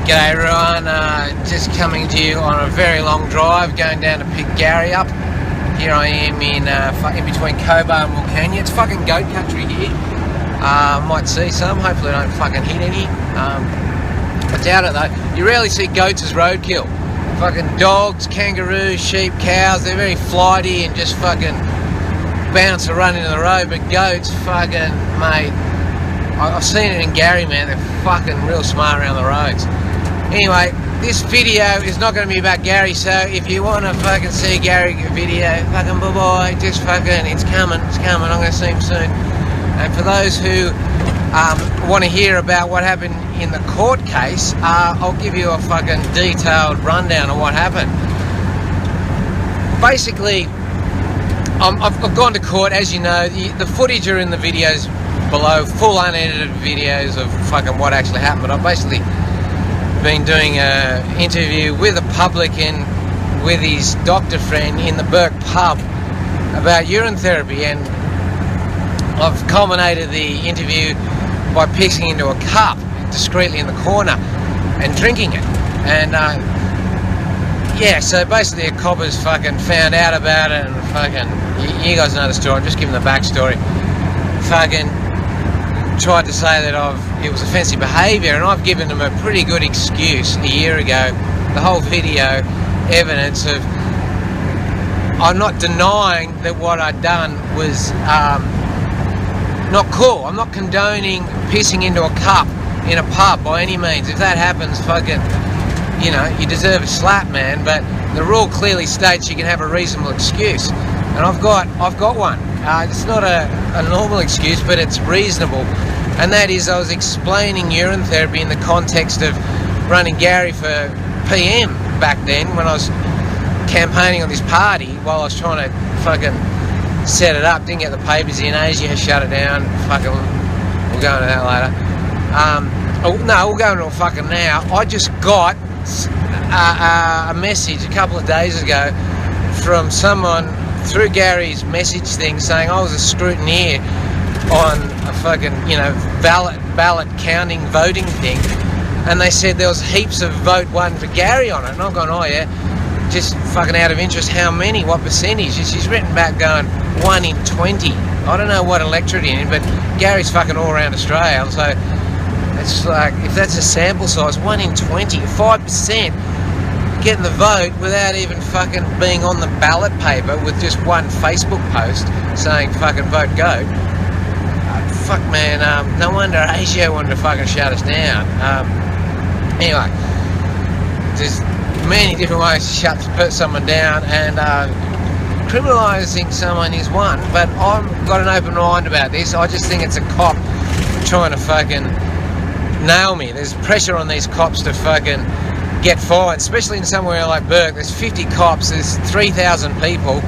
G'day everyone, just coming to you on a very long drive going down to pick Gary up. Here I am in between Cobar and Bourke. It's fucking goat country here. Might see some, hopefully I don't fucking hit any. I doubt it though. You rarely see goats as roadkill. Fucking dogs, kangaroos, sheep, cows, they're very flighty and just fucking bounce or run into the road, but goats, fucking, mate, I've seen it in Gary, man, they're fucking real smart around the roads. Anyway, this video is not going to be about Gary, so if you want to fucking see a Gary video, fucking bye-bye, just fucking, it's coming, I'm going to see him soon. And for those who want to hear about what happened in the court case, I'll give you a fucking detailed rundown of what happened. Basically, I've gone to court, as you know, the footage are in the videos below, full unedited videos of fucking what actually happened, but I've basically been doing an interview with a publican with his doctor friend in the Bourke pub about urine therapy, and I've culminated the interview by pissing into a cup discreetly in the corner and drinking it. And yeah, so basically a copper's fucking found out about it and fucking, you guys know the story, I'm just giving the backstory. Fucking tried to say that it was offensive behaviour, and I've given them a pretty good excuse a year ago. The whole video evidence of, I'm not denying that what I'd done was not cool. I'm not condoning pissing into a cup in a pub by any means. If that happens, fucking, you know, you deserve a slap, man. But the rule clearly states you can have a reasonable excuse, and I've got one. It's not a normal excuse, but it's reasonable, and that is I was explaining urine therapy in the context of running Gary for PM back then when I was campaigning on this party while I was trying to fucking set it up. Didn't get the papers in. Asia shut it down. Fucking, we'll go into that later. No, we'll go into it fucking now. I just got a message a couple of days ago from someone through Gary's message thing saying I was a scrutineer on a fucking, you know, ballot counting voting thing, and they said there was heaps of vote one for Gary on it, and I've gone, oh yeah, just fucking out of interest, how many, what percentage? She's written back going 1 in 20. I don't know what electorate in, but Gary's fucking all around Australia, so it's like, if that's a sample size, 1 in 20, 5% getting the vote without even fucking being on the ballot paper with just one Facebook post saying fucking vote goat. Fuck, man, no wonder Asia wanted to fucking shut us down. Anyway, there's many different ways to put someone down, and criminalising someone is one, but I've got an open mind about this. I just think it's a cop trying to fucking nail me. There's pressure on these cops to fucking get fined, especially in somewhere like Bourke. There's 50 cops, there's 3,000 people,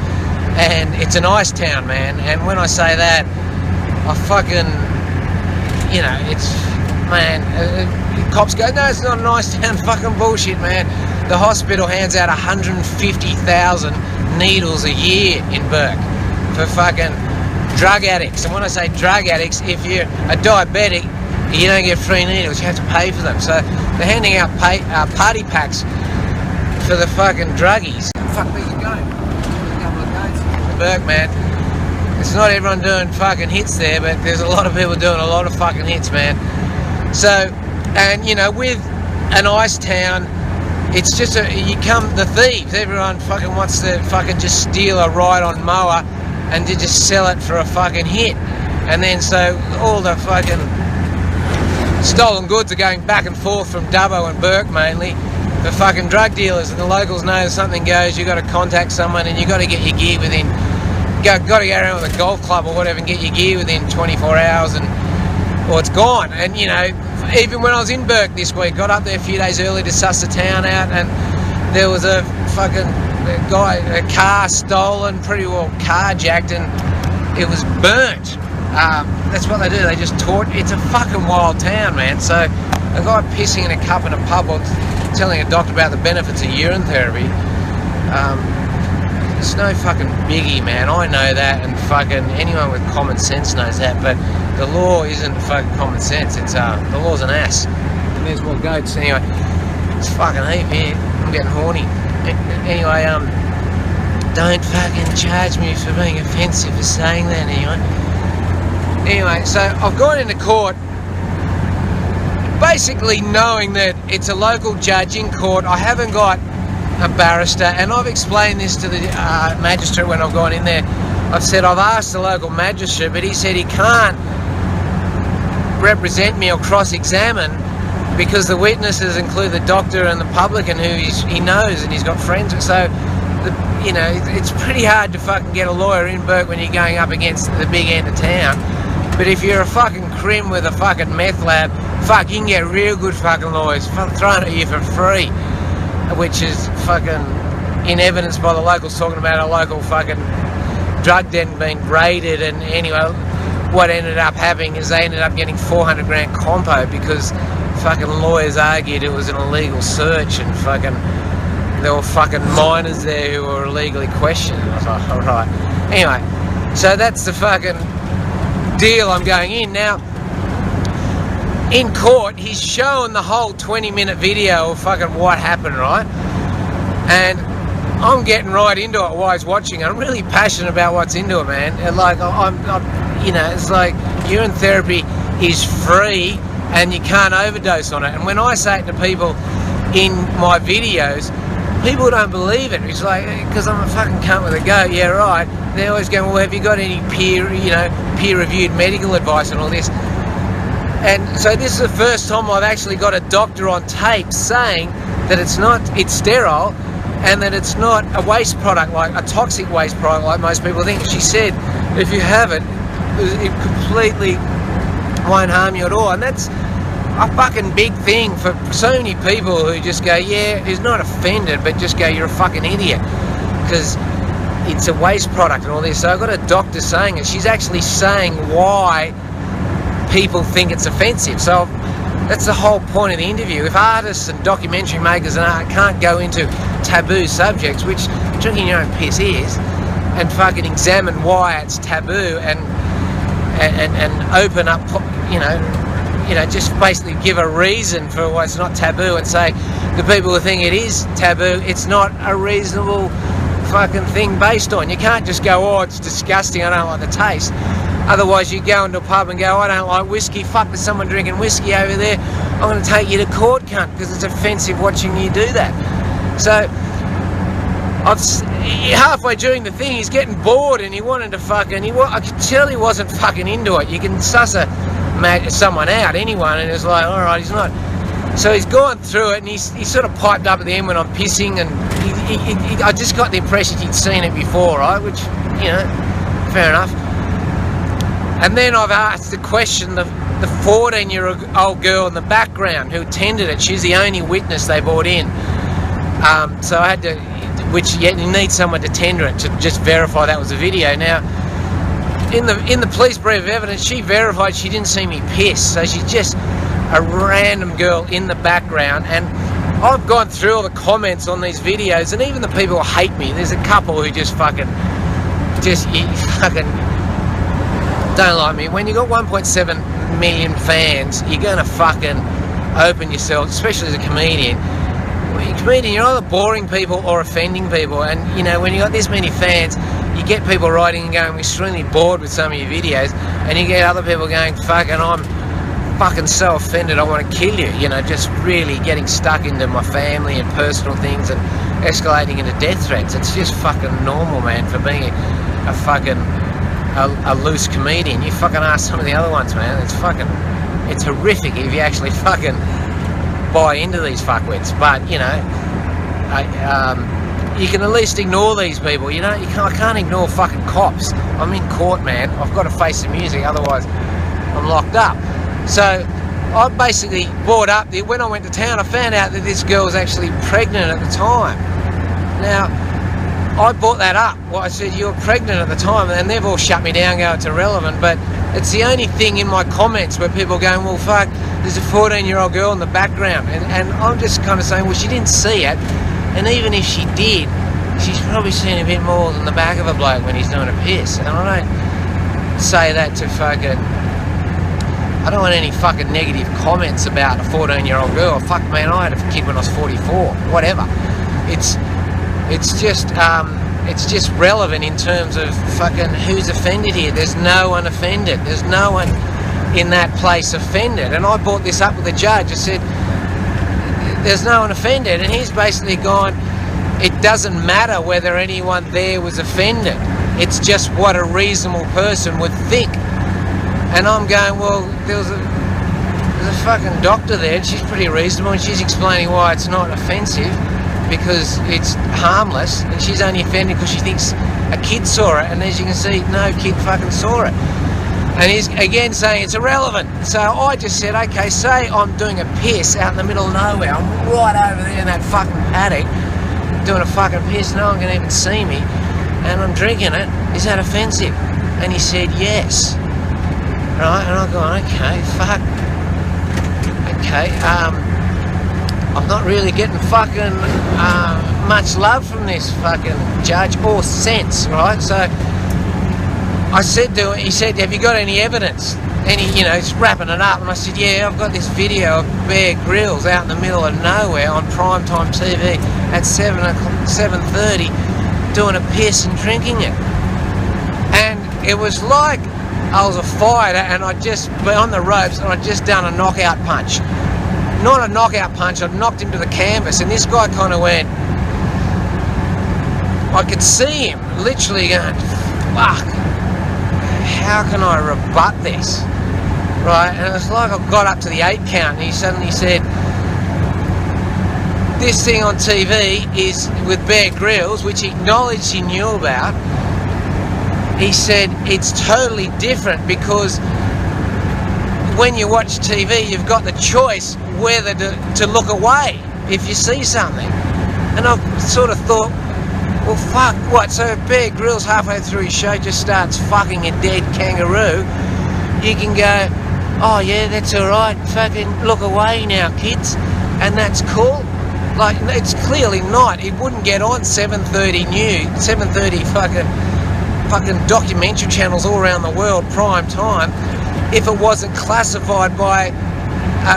and it's an ice town, man. And when I say that, I fucking, you know, it's, man, cops go, no, it's not an ice town. Fucking bullshit, man. The hospital hands out 150,000 needles a year in Bourke for fucking drug addicts. And when I say drug addicts, if you're a diabetic, you don't get free needles, you have to pay for them. So they're handing out party packs for the fucking druggies. Fuck me, you go. A couple of goats in Bourke, man. It's not everyone doing fucking hits there, but there's a lot of people doing a lot of fucking hits, man. So, and you know, with an ice town, it's just the thieves. Everyone fucking wants to fucking just steal a ride-on mower and to just sell it for a fucking hit. And then so all the fucking stolen goods are going back and forth from Dubbo and Bourke mainly for fucking drug dealers, and the locals know if something goes, you got to contact someone and you got to get your gear within, got to go around with a golf club or whatever and get your gear within 24 hours or it's gone. And you know, even when I was in Bourke this week, got up there a few days early to suss the town out, and there was a fucking a car stolen, pretty well carjacked, and it was burnt. That's what they do, they just it's a fucking wild town, man. So a guy pissing in a cup in a pub or telling a doctor about the benefits of urine therapy, it's no fucking biggie, man. I know that, and fucking anyone with common sense knows that, but the law isn't fucking common sense. It's the law's an ass. And there's more goats. Anyway, It's fucking heap here. I'm getting horny. Anyway, don't fucking charge me for being offensive for saying that anyway. So I've gone into court basically knowing that it's a local judge in court. I haven't got a barrister, and I've explained this to the magistrate when I've gone in there. I've said I've asked the local magistrate, but he said he can't represent me or cross-examine because the witnesses include the doctor and the publican who he knows and he's got friends with. So, you know, it's pretty hard to fucking get a lawyer in Bourke when you're going up against the big end of town. But if you're a fucking crim with a fucking meth lab, fuck, you can get real good fucking lawyers thrown at you for free, which is fucking in evidence by the locals talking about a local fucking drug den being raided. And anyway, what ended up happening is they ended up getting 400 grand compo because fucking lawyers argued it was an illegal search, and fucking there were fucking minors there who were illegally questioned. I was like, alright. Anyway, so that's the fucking deal I'm going in. Now, in court, he's showing the whole 20-minute video of fucking what happened, right? And I'm getting right into it while he's watching. I'm really passionate about what's into it, man. And like, I'm you know, it's like urine therapy is free and you can't overdose on it. And when I say it to people in my videos, people don't believe it. It's like, because I'm a fucking cunt with a go, yeah, right. They're always going, well, have you got any peer-reviewed medical advice and all this? And so this is the first time I've actually got a doctor on tape saying that it's sterile and that it's not a waste product, like a toxic waste product like most people think. She said, if you have it, it completely won't harm you at all. And that's a fucking big thing for so many people who just go, yeah, who's not offended, but just go, you're a fucking idiot, because it's a waste product and all this. So I've got a doctor saying it. She's actually saying why people think it's offensive. So that's the whole point of the interview. If artists and documentary makers and art can't go into taboo subjects, which drinking your own piss is, and fucking examine why it's taboo and open up, you know, just basically give a reason for why it's not taboo, and say the people who think it is taboo, it's not a reasonable fucking thing based on. You can't just go, oh, it's disgusting, I don't like the taste. Otherwise you go into a pub and go, I don't like whiskey, fuck, there's someone drinking whiskey over there, I'm going to take you to court, cunt, because it's offensive watching you do that. So halfway during the thing, he's getting bored and he wanted to fucking, I could tell he wasn't fucking into it. You can suss someone out, anyone, and it's like, alright, he's not. So he's gone through it, and he sort of piped up at the end when I'm pissing, and I just got the impression he'd seen it before, right, which, you know, fair enough. And then I've asked the question, the 14-year-old girl in the background who attended it, she's the only witness they brought in. So I had to, which you need someone to tender it to just verify that was a video. Now, in the police brief of evidence, she verified she didn't see me piss, so she's just a random girl in the background. And I've gone through all the comments on these videos, and even the people who hate me, there's a couple who just fucking don't like me. When you got 1.7 million fans, you're gonna fucking open yourself, especially as a comedian. When you're a comedian, you're either boring people or offending people, and you know, when you got this many fans, you get people writing and going, we're extremely bored with some of your videos, and you get other people going, fucking, I'm fucking so offended I want to kill you, you know, just really getting stuck into my family and personal things and escalating into death threats. It's just fucking normal, man, for being a fucking a loose comedian. You fucking ask some of the other ones, man. It's horrific if you actually fucking buy into these fuckwits. But you know, you can at least ignore these people. You know, I can't ignore fucking cops. I'm in court, man. I've got to face the music, otherwise I'm locked up. So I basically brought up when I went to town, I found out that this girl was actually pregnant at the time. Now, I brought that up. Well, I said, you were pregnant at the time, and they've all shut me down, go, it's irrelevant. But it's the only thing in my comments where people are going, well, fuck, there's a 14-year-old girl in the background. And I'm just kind of saying, well, she didn't see it. And even if she did, she's probably seen a bit more than the back of a bloke when he's doing a piss. And I don't say that to fucking I don't want any fucking negative comments about a 14-year-old girl. Fuck, man, I had a kid when I was 44. Whatever. It's just relevant in terms of fucking who's offended here. There's no one offended. There's no one in that place offended. And I brought this up with the judge. I said, there's no one offended. And he's basically gone, it doesn't matter whether anyone there was offended. It's just what a reasonable person would think. And I'm going, well, there's a fucking doctor there, and she's pretty reasonable, and she's explaining why it's not offensive, because it's harmless, and she's only offended because she thinks a kid saw it, and as you can see, no kid fucking saw it. And he's again saying it's irrelevant. So I just said, okay, say I'm doing a piss out in the middle of nowhere, I'm right over there in that fucking paddock, doing a fucking piss, no one can even see me, and I'm drinking it, is that offensive? And he said yes. Right, and I'm going, okay, fuck. Okay, I'm not really getting fucking much love from this fucking judge or sense, right? So I said to him, he said, have you got any evidence? And he, he's wrapping it up, and I said, yeah, I've got this video of Bear Grylls out in the middle of nowhere on primetime TV at 7:30 doing a piss and drinking it. And it was like I was a fighter and I'd just been on the ropes and I'd just done a knockout punch. Not a knockout punch, I'd knocked him to the canvas, and this guy kind of went, I could see him literally going, fuck, how can I rebut this? Right, and it was like I got up to the 8 count and he suddenly said, this thing on TV is with Bear Grylls, which he acknowledged he knew about. He said it's totally different because when you watch TV, you've got the choice whether to look away if you see something. And I sort of thought, well, fuck, what? So if Bear Grylls halfway through his show just starts fucking a dead kangaroo, you can go, oh yeah, that's all right, fucking look away now, kids, and that's cool. Like, it's clearly not. It wouldn't get on 7:30 news, 7:30 fucking documentary channels all around the world, prime time, if it wasn't classified by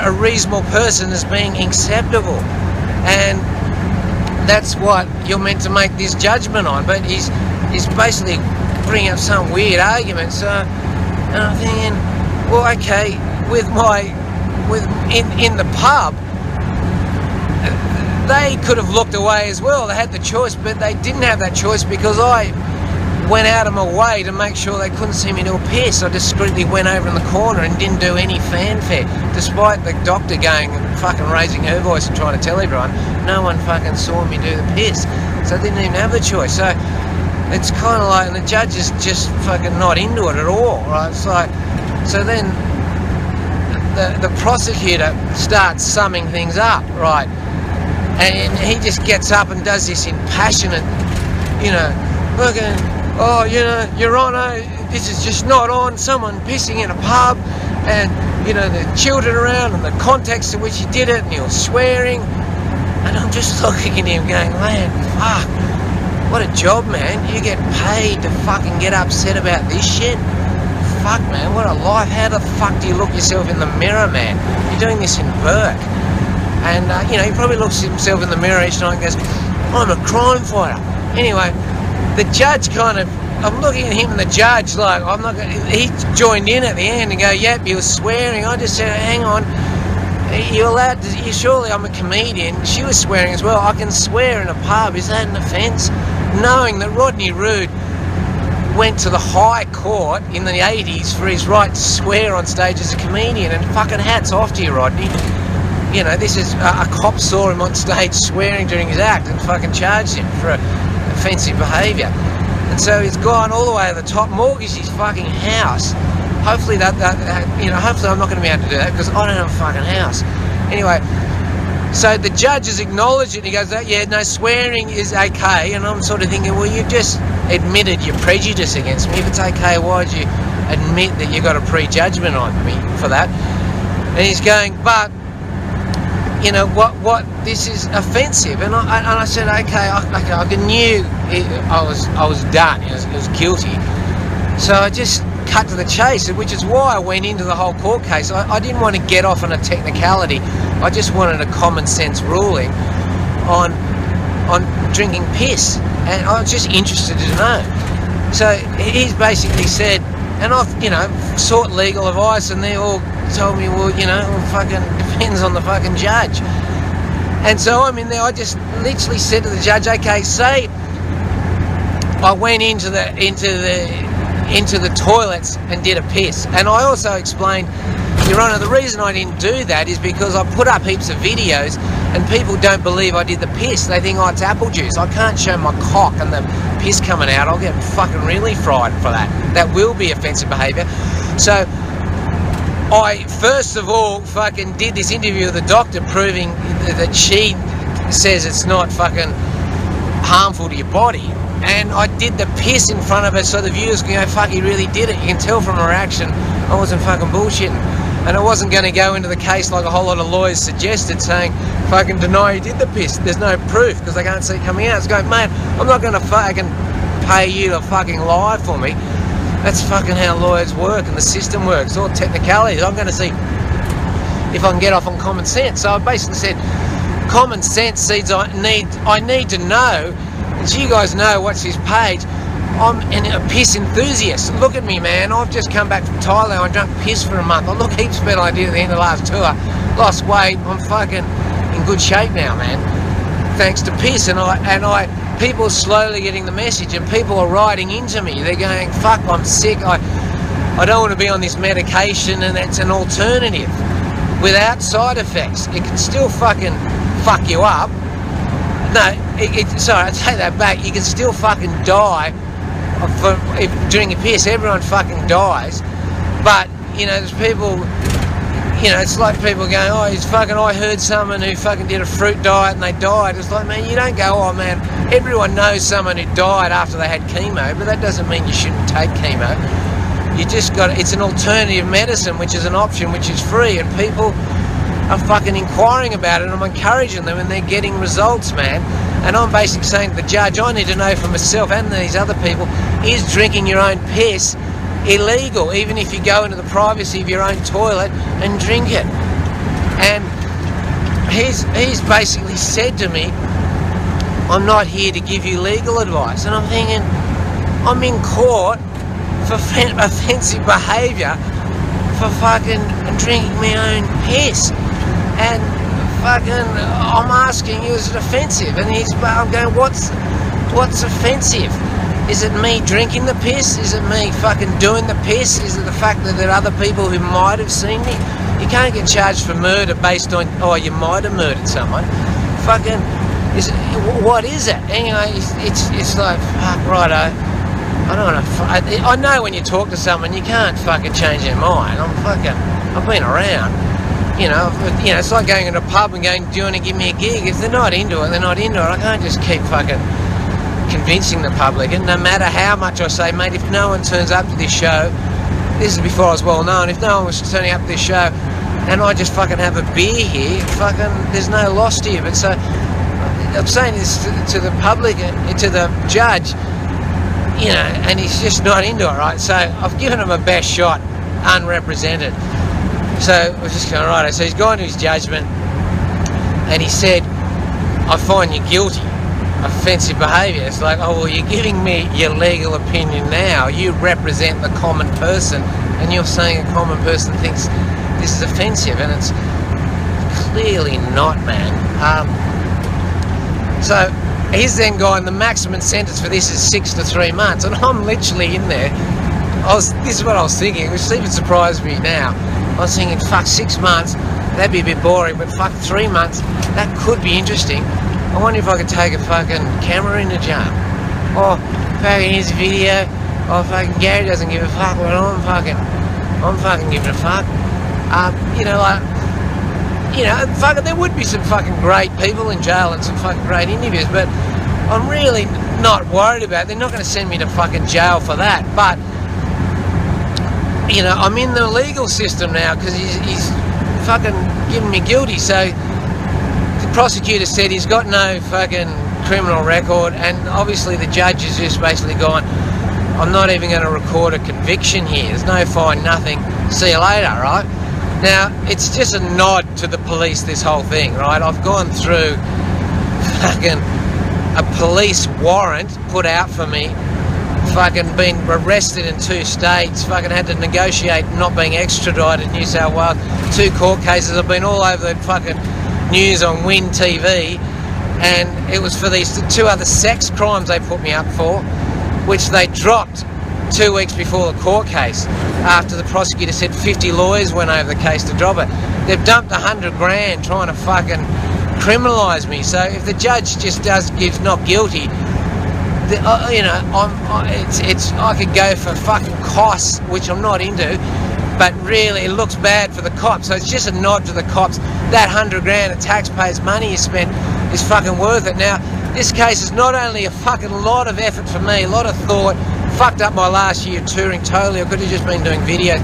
a reasonable person as being acceptable. And that's what you're meant to make this judgment on. But he's basically bringing up some weird argument. So, and I'm thinking, well, okay, in the pub, they could have looked away as well. They had the choice, but they didn't have that choice because I went out of my way to make sure they couldn't see me do a piss. I discreetly went over in the corner and didn't do any fanfare, despite the doctor going and fucking raising her voice and trying to tell everyone. No one fucking saw me do the piss, so I didn't even have the choice. So it's kind of like, and the judge is just fucking not into it at all, right? It's like, so then the prosecutor starts summing things up, right? And he just gets up and does this impassionate, fucking, oh, Your Honour, this is just not on. Someone pissing in a pub, and, the children around, and the context in which he did it, and he was swearing. And I'm just looking at him going, man, fuck, what a job, man. You get paid to fucking get upset about this shit? Fuck, man, what a life. How the fuck do you look yourself in the mirror, man? You're doing this in Bourke. And, he probably looks at himself in the mirror each night and goes, I'm a crime fighter. Anyway, the judge I'm looking at him and the judge like, he joined in at the end and go, yep, he was swearing. I just said, hang on, surely I'm a comedian. She was swearing as well. I can swear in a pub. Is that an offence? Knowing that Rodney Roode went to the High Court in the 80s for his right to swear on stage as a comedian, and fucking hats off to you, Rodney. This is a cop saw him on stage swearing during his act and fucking charged him for offensive behaviour. And so he's gone all the way to the top, mortgaged his fucking house. Hopefully hopefully I'm not going to be able to do that because I don't have a fucking house. Anyway, so the judge has acknowledged it and he goes, yeah, no, swearing is okay. And I'm sort of thinking, well, you've just admitted your prejudice against me. If it's okay, why'd you admit that you got a prejudgment on me for that? And he's going, but what this is offensive. And I said, okay, I knew I was done. It was guilty. So I just cut to the chase, which is why I went into the whole court case. I didn't want to get off on a technicality. I just wanted a common sense ruling on drinking piss, and I was just interested to know. So he's basically said, and I've, you know, sought legal advice, and they all told me, well, you know, it fucking depends on the fucking judge. And so I'm in there. I just literally said to the judge, okay, say I went into the toilets and did a piss. And I also explained, Your Honour, the reason I didn't do that is because I put up heaps of videos and people don't believe I did the piss. They think, oh, it's apple juice. I can't show my cock and the piss coming out. I'll get fucking really fried for that. That will be offensive behaviour. So I first of all fucking did this interview with the doctor proving that she says it's not fucking harmful to your body. And I did the piss in front of her so the viewers can go, fuck, he really did it. You can tell from her reaction I wasn't fucking bullshitting. And I wasn't going to go into the case like a whole lot of lawyers suggested, saying, fucking deny you did the piss. There's no proof because they can't see it coming out. It's going, mate, I'm not going to fucking pay you to fucking lie for me. That's fucking how lawyers work and the system works. It's all technicalities. I'm going to see if I can get off on common sense. So I basically said, common sense seeds I need to know. And so you guys know, watch this page, I'm a piss enthusiast. Look at me, man. I've just come back from Thailand. I drank piss for a month. I look heaps better than I did at the end of the last tour. Lost weight. I'm fucking in good shape now, man. Thanks to piss. And people are slowly getting the message, and people are writing into me. They're going, fuck, I'm sick. I don't want to be on this medication, and it's an alternative without side effects. It can still fucking fuck you up. No, sorry, I take that back. You can still fucking die if drinking piss. Everyone fucking dies. But, you know, there's people, you know, it's like people going, oh, he's fucking, I heard someone who fucking did a fruit diet and they died. It's like, man, you don't go, oh, man, everyone knows someone who died after they had chemo, but that doesn't mean you shouldn't take chemo. You just got, it's an alternative medicine, which is an option, which is free, and people are fucking inquiring about it, and I'm encouraging them, and they're getting results, man. And I'm basically saying to the judge, I need to know for myself and these other people, is drinking your own piss illegal, even if you go into the privacy of your own toilet and drink it? And he's basically said to me, I'm not here to give you legal advice. And I'm thinking, I'm in court for offensive behaviour for fucking drinking my own piss. And fucking, I'm asking you, is it offensive? And I'm going, what's offensive? Is it me drinking the piss? Is it me fucking doing the piss? Is it the fact that there are other people who might have seen me? You can't get charged for murder based on, oh, you might have murdered someone. Fucking, what is it? Anyway, it's like, fuck, righto. I don't want to. I know when you talk to someone, you can't fucking change their mind. I've been around. You know, it's like going to a pub and going, do you want to give me a gig? If they're not into it, they're not into it. I can't just keep fucking convincing the public. And no matter how much I say, mate, if no one turns up to this show, this is before I was well known, if no one was turning up to this show and I just fucking have a beer here, fucking, there's no loss to you. But so, I'm saying this to the public and to the judge, you know, and he's just not into it, right? So I've given him a best shot, unrepresented. So I was just going, right, so he's gone to his judgment and he said, I find you guilty. Offensive behaviour. It's like, oh, well, you're giving me your legal opinion now. You represent the common person and you're saying a common person thinks this is offensive, and it's clearly not, man. So he's then gone, the maximum sentence for this is 6 to 3 months, and I'm literally in there. This is what I was thinking, which even surprised me now. I was thinking, fuck, 6 months, that'd be a bit boring, but fuck, 3 months, that could be interesting. I wonder if I could take a fucking camera into jail. Oh, fucking here's a video. Oh, fucking Gary doesn't give a fuck, but I'm fucking giving a fuck. You know, like, you know, fucking, there would be some fucking great people in jail and some fucking great interviews, but I'm really not worried about it. They're not going to send me to fucking jail for that. But, you know, I'm in the legal system now because he's fucking giving me guilty. So the prosecutor said he's got no fucking criminal record, and obviously the judge has just basically gone, I'm not even going to record a conviction here. There's no fine, nothing. See you later, right? Now, it's just a nod to the police, this whole thing, right? I've gone through fucking a police warrant put out for me, fucking been arrested in 2 states, fucking had to negotiate not being extradited in New South Wales, 2 court cases. I've been all over the fucking news on Win TV, and it was for these 2 other sex crimes they put me up for, which they dropped 2 weeks before the court case, after the prosecutor said 50 lawyers went over the case to drop it. They've dumped $100,000 trying to fucking criminalise me. So if the judge just gives not guilty, you know, I could go for fucking costs, which I'm not into, but really it looks bad for the cops. So it's just a nod to the cops. That $100,000 of taxpayers' money you spent is fucking worth it. Now, this case is not only a fucking lot of effort for me, a lot of thought. Fucked up my last year touring totally. I could have just been doing videos.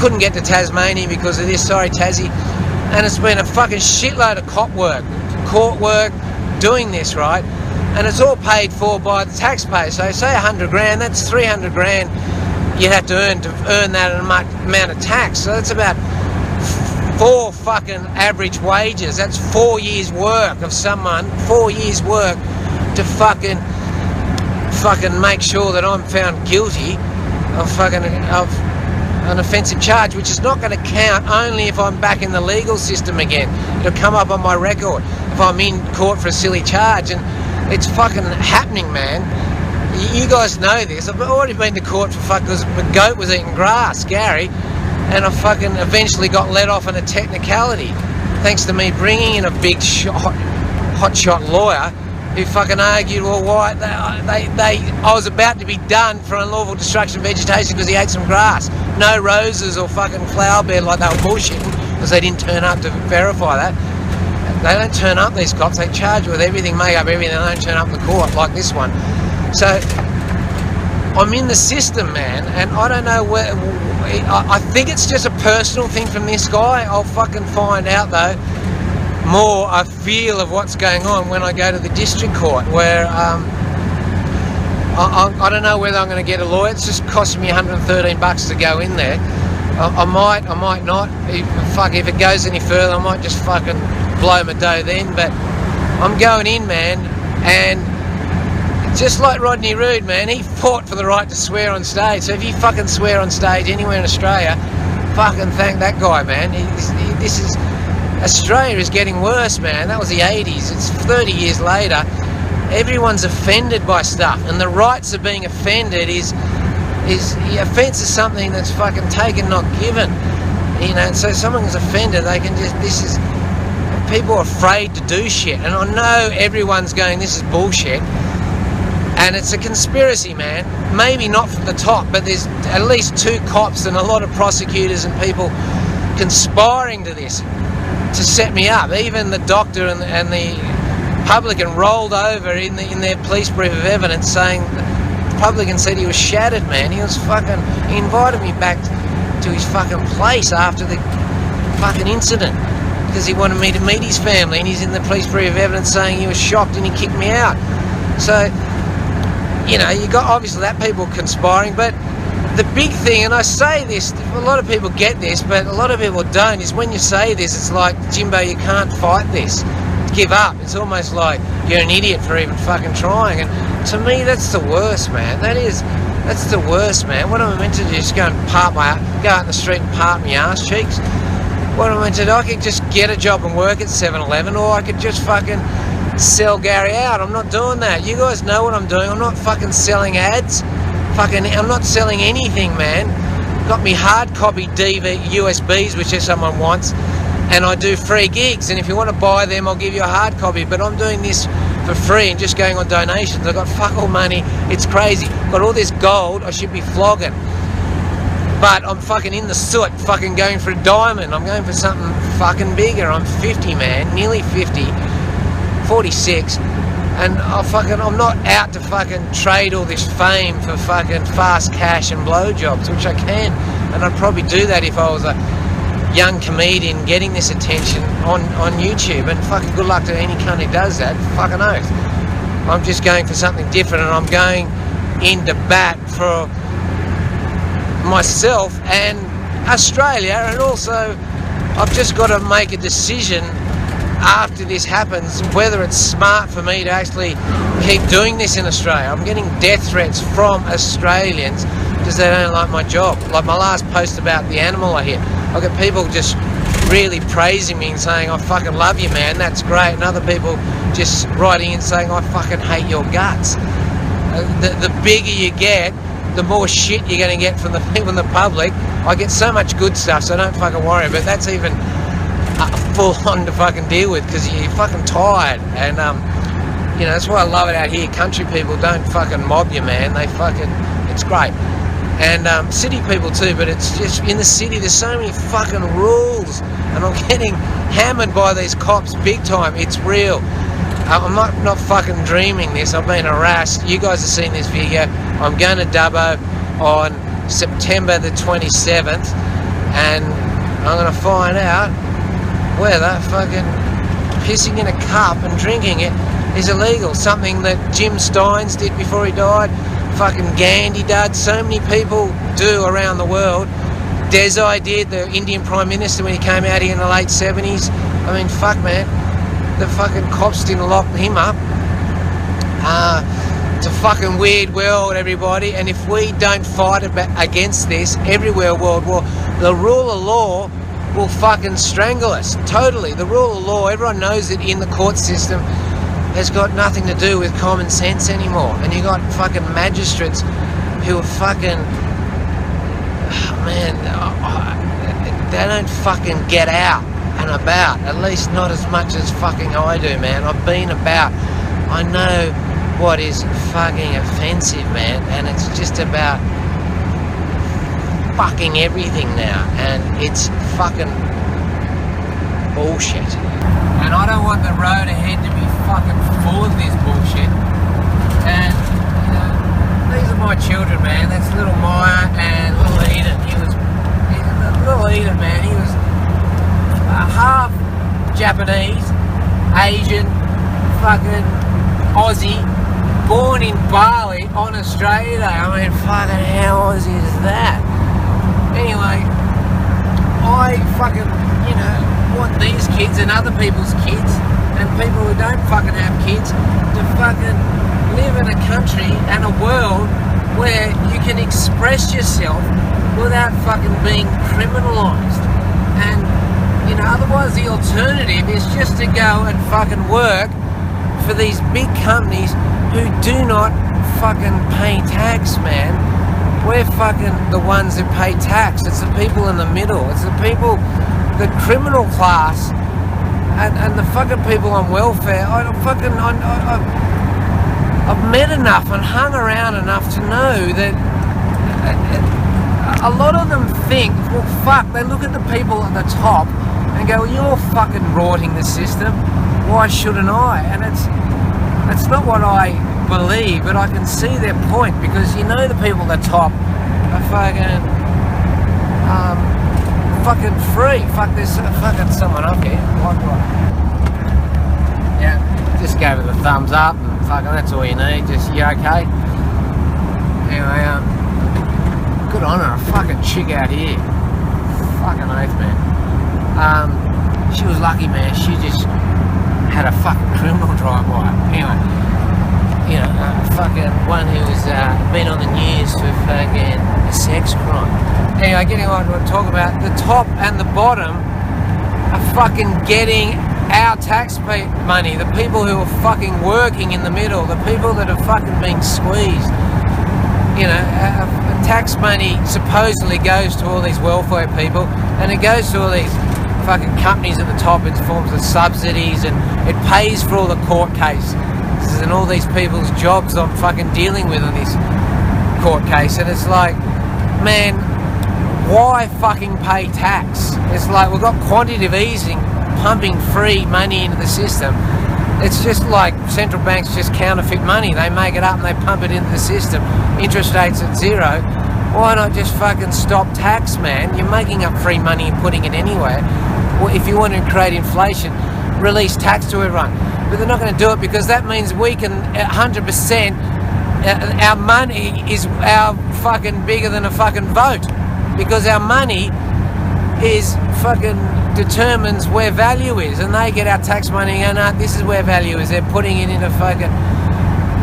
Couldn't get to Tasmania because of this. Sorry, Tassie. And it's been a fucking shitload of cop work, court work, doing this, right? And it's all paid for by the taxpayer. So say $100,000, that's $300,000 you have to earn that amount of tax. So that's about 4 fucking average wages. That's 4 years work of someone, 4 years work to fucking make sure that I'm found guilty of an offensive charge, which is not going to count only if I'm back in the legal system again. It'll come up on my record if I'm in court for a silly charge, and it's fucking happening, man. You guys know this. I've already been to court for because my goat was eating grass, Gary, and I fucking eventually got let off on a technicality, thanks to me bringing in a big hotshot lawyer who fucking argued, well, why I was about to be done for unlawful destruction of vegetation because he ate some grass. No roses or fucking flower bed, like they were bullshitting because they didn't turn up to verify that. They don't turn up, these cops. They charge you with everything, make up everything. They don't turn up in the court like this one. So I'm in the system, man, and I don't know where. I think it's just a personal thing from this guy. I'll fucking find out though. More a feel of what's going on when I go to the district court, where I don't know whether I'm going to get a lawyer. It's just costing me $113 to go in there. I might not. If it goes any further, I might just fucking blow my dough then. But I'm going in, man, and just like Rodney Roode, man, he fought for the right to swear on stage. So if you fucking swear on stage anywhere in Australia, fucking thank that guy, man. Australia is getting worse, man. That was the 80s. It's 30 years later. Everyone's offended by stuff, and the rights of being offended is offence is something that's fucking taken, not given. You know, and so if someone's offended, they can just, people are afraid to do shit. And I know everyone's going, this is bullshit. And it's a conspiracy, man. Maybe not from the top, but there's at least 2 cops and a lot of prosecutors and people conspiring to this, to set me up. Even the doctor and the publican rolled over in their police brief of evidence, saying the publican said he was shattered, man. He invited me back to his fucking place after the fucking incident because he wanted me to meet his family, and he's in the police brief of evidence saying he was shocked and he kicked me out. So, you know, you got obviously that people conspiring, but the big thing, and I say this, a lot of people get this, but a lot of people don't, is when you say this, it's like, Jimbo, you can't fight this. Give up. It's almost like you're an idiot for even fucking trying. And to me, that's the worst, man. That's the worst, man. What am I meant to do? Just go out in the street and part my ass cheeks? What am I meant to do? I could just get a job and work at 7-Eleven, or I could just fucking sell Gary out. I'm not doing that. You guys know what I'm doing. I'm not fucking selling ads. I'm not selling anything, man. Got me hard copy USBs, which someone wants, and I do free gigs, and if you want to buy them, I'll give you a hard copy. But I'm doing this for free and just going on donations. I've got fuck all money. It's crazy. Got all this gold I should be flogging, but I'm fucking in the soot, fucking going for a diamond. I'm going for something fucking bigger. I'm 50, man, nearly 50, 46. And I'm not out to fucking trade all this fame for fucking fast cash and blowjobs, which I can, and I'd probably do that if I was a young comedian getting this attention on YouTube. And fucking good luck to any cunt who does that. Fucking oath. I'm just going for something different, and I'm going into bat for myself and Australia, and also I've just got to make a decision after this happens whether it's smart for me to actually keep doing this in Australia. I'm getting death threats from Australians because they don't like my job. Like my last post about the animal I hit, I got people just really praising me and saying, I fucking love you, man, that's great, and other people just writing in saying, I fucking hate your guts. The bigger you get, the more shit you're going to get from the people in the public. I get so much good stuff, so don't fucking worry, but that's even full on to fucking deal with because you're fucking tired. And you know, that's why I love it out here. Country people don't fucking mob you, man. They fucking, it's great. And city people too, but it's just in the city there's so many fucking rules, and I'm getting hammered by these cops big time. It's real. I'm not fucking dreaming this. I've been harassed. You guys have seen this video. I'm going to Dubbo on September the 27th, and I'm going to find out whether fucking pissing in a cup and drinking it is illegal. Something that Jim Steins did before he died. Fucking Gandhi did. So many people do around the world. Desai did, the Indian Prime Minister, when he came out here in the late 70s. I mean, fuck, man. The fucking cops didn't lock him up. It's a fucking weird world, everybody, and if we don't fight against this everywhere worldwide, the rule of law will fucking strangle us. Totally. The rule of law, everyone knows it in the court system, has got nothing to do with common sense anymore. And you got fucking magistrates who are fucking, man, they don't fucking get out and about, at least not as much as fucking I do, man. I've been about, I know what is fucking offensive, man, and it's just about fucking everything now, and it's fucking bullshit. And I don't want the road ahead to be fucking full of this bullshit. And you know, these are my children, man. That's little Maya and little Eden. Little Eden, man, he was half Japanese, Asian, fucking Aussie, born in Bali on Australia Day. I mean, fucking how Aussie is that? Anyway, I fucking, you know, want these kids and other people's kids and people who don't fucking have kids to fucking live in a country and a world where you can express yourself without fucking being criminalised. And you know, otherwise the alternative is just to go and fucking work for these big companies who do not fucking pay tax, man. We're fucking the ones that pay tax. It's the people in the middle. It's the people, the criminal class, and the fucking people on welfare. I've met enough and hung around enough to know that a lot of them think, well, fuck, they look at the people at the top and go, well, you're fucking rorting the system, why shouldn't I? And it's not what I believe, but I can see their point, because you know the people at the top are fucking free. Fuck, there's fucking someone up here. Yeah, just gave it the thumbs up, and fucking that's all you need. Just, you okay? Anyway, good on her, a fucking chick out here. Fucking oath, man. She was lucky, man. She just had a fucking criminal drive-by. Anyway, you know, fucking one who was been on the news for fucking a sex crime. Anyway, getting on to what I talk about, the top and the bottom are fucking getting our tax money. The people who are fucking working in the middle, the people that are fucking being squeezed. You know, tax money supposedly goes to all these welfare people, and it goes to all these fucking companies at the top in forms of subsidies, and it pays for all the court cases and all these people's jobs I'm fucking dealing with on this court case. And it's like, man, why fucking pay tax? It's like we've got quantitative easing pumping free money into the system. It's just like central banks just counterfeit money. They make it up and they pump it into the system. Interest rates at zero. Why not just fucking stop tax, man? You're making up free money and putting it anywhere. Well, if you want to create inflation, release tax to everyone. But they're not going to do it, because that means we can 100% our money is our fucking bigger than a fucking vote, because our money is fucking determines where value is, and they get our tax money and go, no, this is where value is. They're putting it into fucking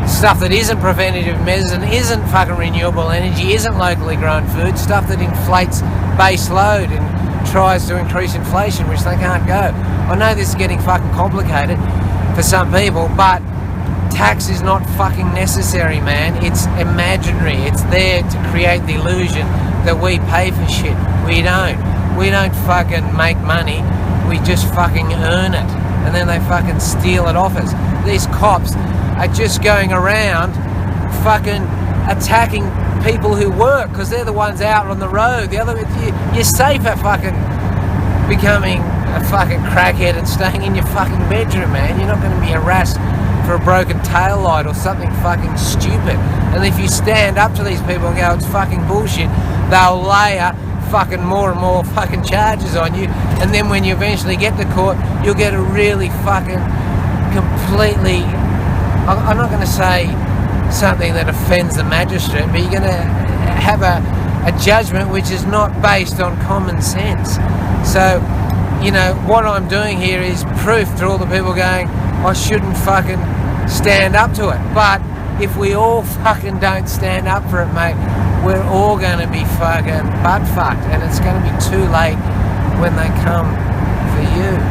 stuff that isn't preventative measures and isn't fucking renewable energy, isn't locally grown food, stuff that inflates base load and tries to increase inflation, which they can't go. I know this is getting fucking complicated for some people, but tax is not fucking necessary, man. It's imaginary. It's there to create the illusion that we pay for shit. We don't. We don't fucking make money. We just fucking earn it. And then they fucking steal it off us. These cops are just going around fucking attacking people who work, because they're the ones out on the road. The other, you're safer fucking becoming a fucking crackhead and staying in your fucking bedroom, man. You're not going to be harassed for a broken tail light or something fucking stupid. And if you stand up to these people and go, it's fucking bullshit, they'll layer fucking more and more fucking charges on you, and then when you eventually get to court, you'll get a really fucking completely, I'm not going to say something that offends the magistrate, but you're going to have a judgment which is not based on common sense. So, you know, what I'm doing here is proof to all the people going, I shouldn't fucking stand up to it. But if we all fucking don't stand up for it, mate, we're all going to be fucking butt fucked, and it's going to be too late when they come for you.